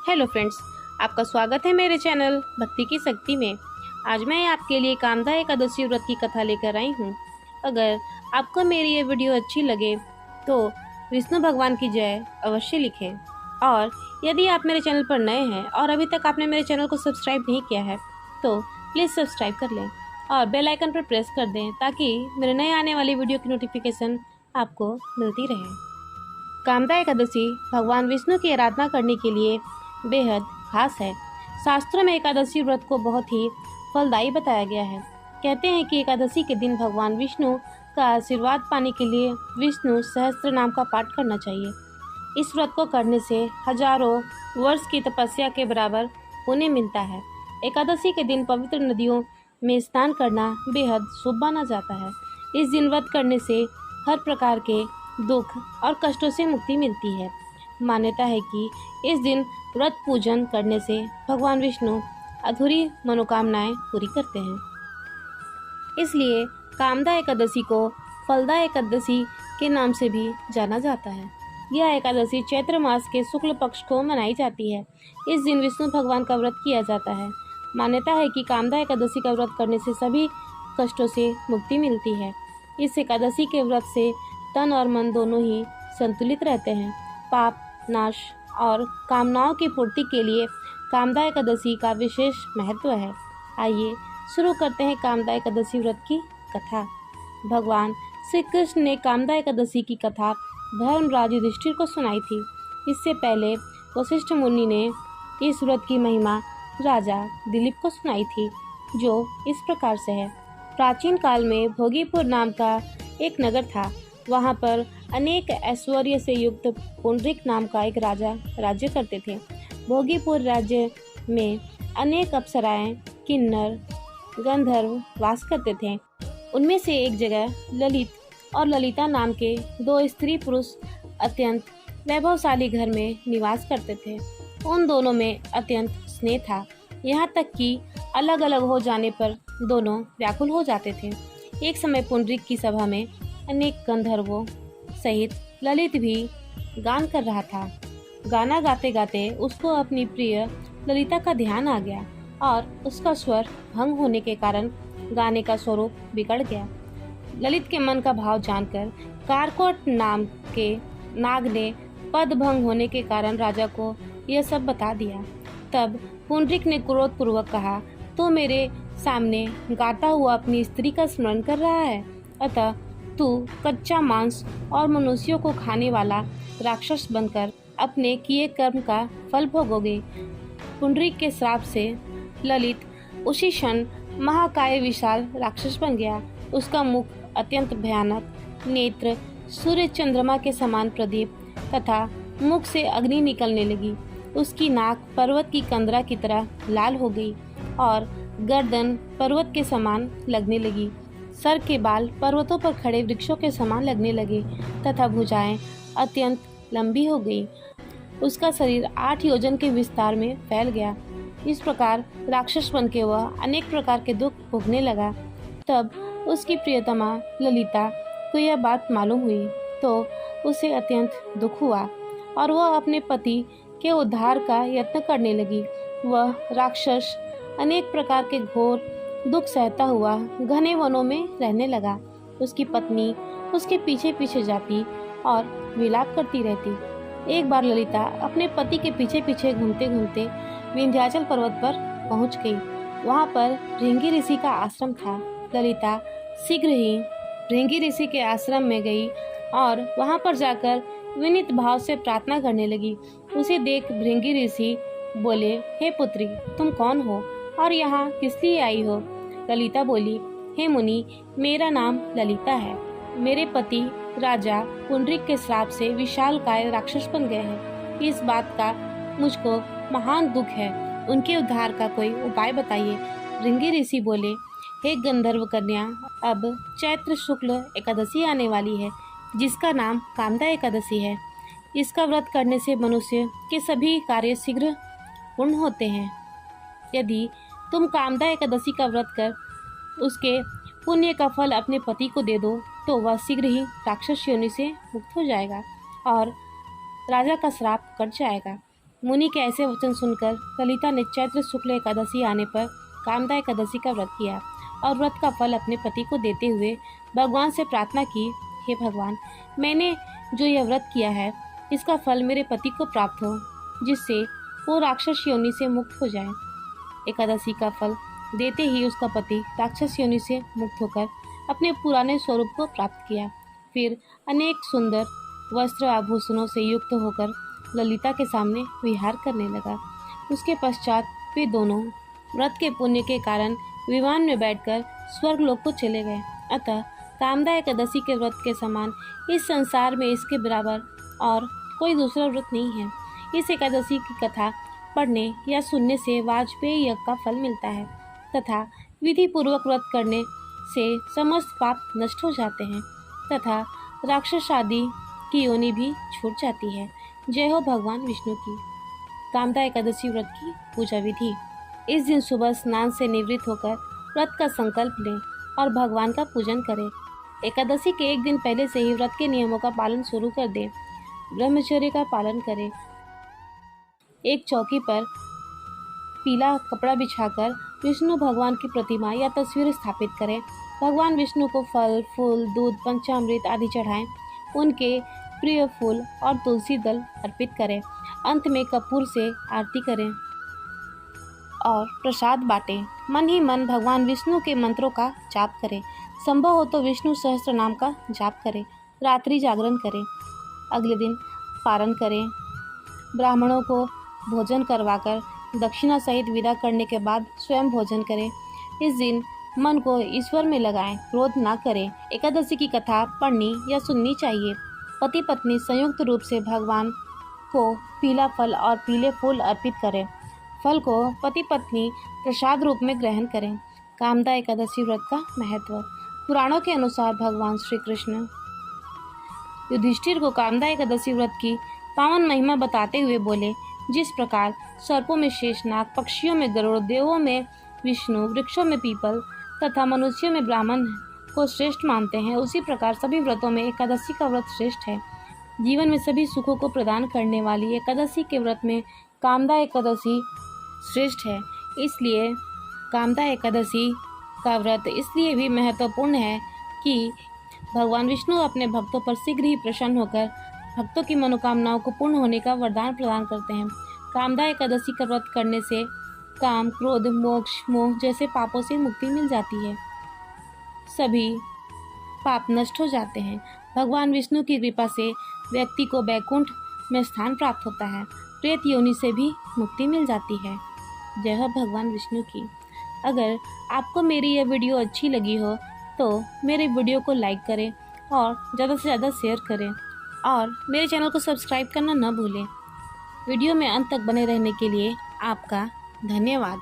Hello friends, आपका स्वागत है मेरे चैनल भक्ति की शक्ति में। आज मैं आपके लिए कामदा एकादशी व्रत की कथा लेकर आई हूँ। अगर आपको मेरी ये वीडियो अच्छी लगे तो विष्णु भगवान की जय अवश्य लिखें। और यदि आप मेरे चैनल पर नए हैं और अभी तक आपने मेरे चैनल को सब्सक्राइब नहीं किया है तो प्लीज़ सब्सक्राइब कर लें और बेल आइकन पर प्रेस कर दें ताकि मेरे नए आने वाली वीडियो की नोटिफिकेशन आपको मिलती रहे। कामदा एकादशी भगवान विष्णु की आराधना करने के लिए बेहद खास है। शास्त्रों में एकादशी व्रत को बहुत ही फलदायी बताया गया है। कहते हैं कि एकादशी के दिन भगवान विष्णु का आशीर्वाद पाने के लिए विष्णु सहस्त्र नाम का पाठ करना चाहिए। इस व्रत को करने से हजारों वर्ष की तपस्या के बराबर पुण्य मिलता है। एकादशी के दिन पवित्र नदियों में स्नान करना बेहद शुभ माना जाता है। इस दिन व्रत करने से हर प्रकार के दुख और कष्टों से मुक्ति मिलती है। मान्यता है कि इस दिन व्रत पूजन करने से भगवान विष्णु अधूरी मनोकामनाएं पूरी करते हैं। इसलिए कामदा एकादशी को फलदा एकादशी के नाम से भी जाना जाता है। यह एकादशी चैत्र मास के शुक्ल पक्ष को मनाई जाती है। इस दिन विष्णु भगवान का व्रत किया जाता है। मान्यता है कि कामदा एकादशी का व्रत करने से सभी कष्टों से मुक्ति मिलती है। इस एकादशी के व्रत से तन और मन दोनों ही संतुलित रहते हैं। पाप नाश और कामनाओं की पूर्ति के लिए कामदा एकादशी का विशेष महत्व है। आइए शुरू करते हैं कामदा एकादशी व्रत की कथा। भगवान श्री कृष्ण ने कामदा एकादशी की कथा धर्मराज युधिष्ठिर को सुनाई थी। इससे पहले वशिष्ठ मुनि ने इस व्रत की महिमा राजा दिलीप को सुनाई थी, जो इस प्रकार से है। प्राचीन काल में भोगीपुर नाम का एक नगर था। वहाँ पर अनेक ऐश्वर्य से युक्त पुंडरीक नाम का एक राजा राज्य करते थे। भोगीपुर राज्य में अनेक अप्सराएं, किन्नर, गंधर्व वास करते थे। उनमें से एक जगह ललित और ललिता नाम के दो स्त्री पुरुष अत्यंत वैभवशाली घर में निवास करते थे। उन दोनों में अत्यंत स्नेह था, यहाँ तक कि अलग अलग हो जाने पर दोनों व्याकुल हो जाते थे। एक समय पुंडरीक की सभा में अनेक गंधर्वों सहित ललित भी गान कर रहा था। गाना गाते गाते उसको अपनी प्रिय ललिता का ध्यान आ गया और उसका स्वर भंग होने के कारण गाने का स्वरूप बिगड़ गया। ललित के मन का भाव जानकर कारकोट नाम के नाग ने पद भंग होने के कारण राजा को यह सब बता दिया। तब पुंडरीक ने क्रोध पूर्वक कहा, तू मेरे सामने गाता हुआ अपनी स्त्री का स्मरण कर रहा है, अतः तू कच्चा मांस और मनुष्यों को खाने वाला राक्षस बनकर अपने किए कर्म का फल भोगोगे। पुंडरीक के श्राप से ललित उसी क्षण महाकाय विशाल राक्षस बन गया। उसका मुख अत्यंत भयानक, नेत्र सूर्य चंद्रमा के समान प्रदीप तथा मुख से अग्नि निकलने लगी। उसकी नाक पर्वत की कंदरा की तरह लाल हो गई और गर्दन पर्वत के समान लगने लगी। सर के बाल पर्वतों पर खड़े वृक्षों के समान लगने लगे तथा भुजाएं अत्यंत लंबी हो गई। उसका शरीर 8 योजन के विस्तार में फैल गया। इस प्रकार राक्षस बन के वह अनेक प्रकार के दुख भोगने लगा। तब उसकी प्रियतमा ललिता को यह बात मालूम हुई तो उसे अत्यंत दुख हुआ और वह अपने पति के उद्धार का यत्न करने लगी। वह राक्षस अनेक प्रकार के घोर दुख सहता हुआ घने वनों में रहने लगा। उसकी पत्नी उसके पीछे पीछे जाती और विलाप करती रहती। एक बार ललिता अपने पति के पीछे पीछे घूमते घूमते विंध्याचल पर्वत पर पहुंच गई। वहां पर भृंगी ऋषि का आश्रम था। ललिता शीघ्र ही भृंगी ऋषि के आश्रम में गई और वहां पर जाकर विनीत भाव से प्रार्थना करने लगी। उसे देख भृंगी ऋषि बोले, हे पुत्री, तुम कौन हो और यहाँ किस लिए आई हो? ललिता बोली, हे मुनि, मेरा नाम ललिता है। मेरे पति राजा पुंडरीक के श्राप से विशालकाय राक्षस बन गए हैं। इस बात का मुझको महान दुख है। उनके उद्धार का कोई उपाय बताइए। भृंगी ऋषि बोले, हे गंधर्व कन्या, अब चैत्र शुक्ल एकादशी आने वाली है, जिसका नाम कामदा एकादशी है। इसका व्रत करने से मनुष्य के सभी कार्य शीघ्र पूर्ण होते हैं। यदि तुम कामदा एकादशी का व्रत कर उसके पुण्य का फल अपने पति को दे दो तो वह शीघ्र ही राक्षस योनि से मुक्त हो जाएगा और राजा का श्राप कट जाएगा। मुनि के ऐसे वचन सुनकर ललिता ने चैत्र शुक्ल एकादशी आने पर कामदा एकादशी का व्रत किया और व्रत का फल अपने पति को देते हुए भगवान से प्रार्थना की, हे भगवान, मैंने जो यह व्रत किया है इसका फल मेरे पति को प्राप्त हो, जिससे वो राक्षस योनि से मुक्त हो जाए। एकादशी का फल देते ही उसका पति राक्षस योनि से मुक्त होकर अपने पुराने स्वरूप को प्राप्त किया। फिर अनेक सुंदर वस्त्र आभूषणों से युक्त होकर ललिता के सामने विहार करने लगा। उसके पश्चात वे दोनों व्रत के पुण्य के कारण विमान में बैठकर स्वर्ग लोक को चले गए। अतः कामदा एकादशी के व्रत के समान इस संसार में इसके बराबर और कोई दूसरा व्रत नहीं है। इस एकादशी की कथा पढ़ने या सुनने से वाजपेयी यज्ञ का फल मिलता है तथा विधि पूर्वक व्रत करने से समस्त पाप नष्ट हो जाते हैं तथा राक्षस आदि की योनि भी छूट जाती है। जय हो भगवान विष्णु की। कामदा एकादशी व्रत की पूजा विधि। इस दिन सुबह स्नान से निवृत्त होकर व्रत का संकल्प लें और भगवान का पूजन करें। एकादशी के एक दिन पहले से ही व्रत के नियमों का पालन शुरू कर दें। ब्रह्मचर्य का पालन करें। एक चौकी पर पीला कपड़ा बिछाकर विष्णु भगवान की प्रतिमा या तस्वीर स्थापित करें। भगवान विष्णु को फल, फूल, दूध, पंचामृत आदि चढ़ाएं। उनके प्रिय फूल और तुलसी दल अर्पित करें। अंत में कपूर से आरती करें और प्रसाद बांटें। मन ही मन भगवान विष्णु के मंत्रों का जाप करें। संभव हो तो विष्णु सहस्त्र नाम का जाप करें। रात्रि जागरण करें। अगले दिन पारण करें। ब्राह्मणों को भोजन करवाकर दक्षिणा सहित विदा करने के बाद स्वयं भोजन करें। इस दिन मन को ईश्वर में लगाएं, क्रोध ना करें। एकादशी की कथा पढ़नी या सुननी चाहिए। पति पत्नी संयुक्त रूप से भगवान को पीला फल और पीले फूल अर्पित करें। फल को पति पत्नी प्रसाद रूप में ग्रहण करें। कामदा एकादशी व्रत का महत्व। पुराणों के अनुसार भगवान श्री कृष्ण युधिष्ठिर को कामदा एकादशी व्रत की पावन महिमा बताते हुए बोले, जिस प्रकार सर्पों में शेषनाग, पक्षियों में गरुड़, देवों में विष्णु, वृक्षों में पीपल तथा मनुष्यों में ब्राह्मण को श्रेष्ठ मानते हैं, उसी प्रकार सभी व्रतों में एकादशी का व्रत श्रेष्ठ है। जीवन में सभी सुखों को प्रदान करने वाली एकादशी के व्रत में कामदा एकादशी श्रेष्ठ है। इसलिए कामदा एकादशी का व्रत इसलिए भी महत्वपूर्ण है कि भगवान विष्णु अपने भक्तों पर शीघ्र ही प्रसन्न होकर भक्तों की मनोकामनाओं को पूर्ण होने का वरदान प्रदान करते हैं। कामदा एकादशी का व्रत करने से काम, क्रोध, मोक्ष, मोह जैसे पापों से मुक्ति मिल जाती है। सभी पाप नष्ट हो जाते हैं। भगवान विष्णु की कृपा से व्यक्ति को वैकुंठ में स्थान प्राप्त होता है। प्रेत योनि से भी मुक्ति मिल जाती है। जय हो भगवान विष्णु की। अगर आपको मेरी यह वीडियो अच्छी लगी हो तो मेरे वीडियो को लाइक करें और ज़्यादा से ज़्यादा शेयर करें और मेरे चैनल को सब्सक्राइब करना न भूलें। वीडियो में अंत तक बने रहने के लिए आपका धन्यवाद।